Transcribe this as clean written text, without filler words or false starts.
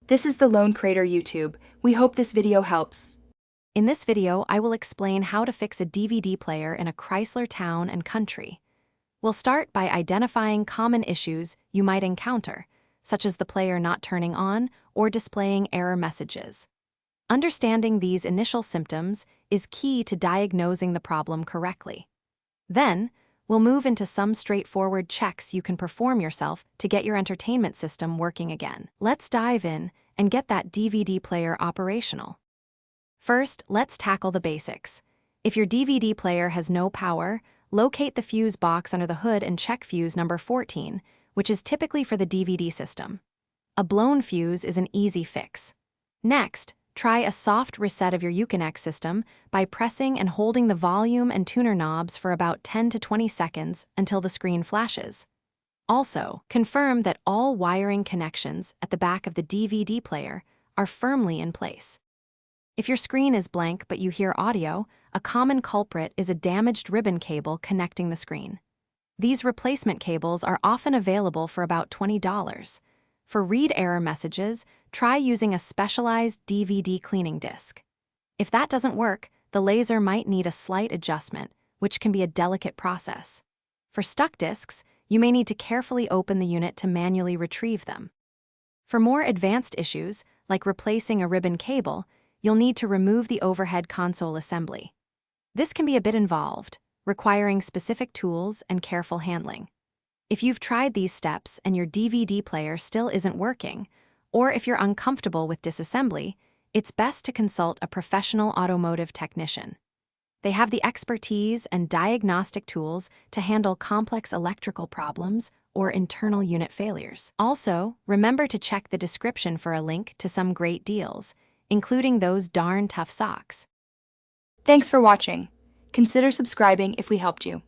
This is the Lone Crater YouTube. We hope this video helps. In this video, I will explain how to fix a DVD player in a Chrysler Town and Country. We'll start by identifying common issues you might encounter, such as the player not turning on or displaying error messages. Understanding these initial symptoms is key to diagnosing the problem correctly. Then, we'll move into some straightforward checks you can perform yourself to get your entertainment system working again. Let's dive in and get that DVD player operational. First, let's tackle the basics. If your DVD player has no power, locate the fuse box under the hood and check fuse number 14, which is typically for the DVD system. A blown fuse is an easy fix. Next, try a soft reset of your Uconnect system by pressing and holding the volume and tuner knobs for about 10 to 20 seconds until the screen flashes. Also, confirm that all wiring connections at the back of the DVD player are firmly in place. If your screen is blank but you hear audio, a common culprit is a damaged ribbon cable connecting the screen. These replacement cables are often available for about $20. For read error messages, try using a specialized DVD cleaning disc. If that doesn't work, the laser might need a slight adjustment, which can be a delicate process. For stuck discs, you may need to carefully open the unit to manually retrieve them. For more advanced issues, like replacing a ribbon cable, you'll need to remove the overhead console assembly. This can be a bit involved, requiring specific tools and careful handling. If you've tried these steps and your DVD player still isn't working, or if you're uncomfortable with disassembly, it's best to consult a professional automotive technician. They have the expertise and diagnostic tools to handle complex electrical problems or internal unit failures. Also, remember to check the description for a link to some great deals, including those darn tough socks. Thanks for watching. Consider subscribing if we helped you.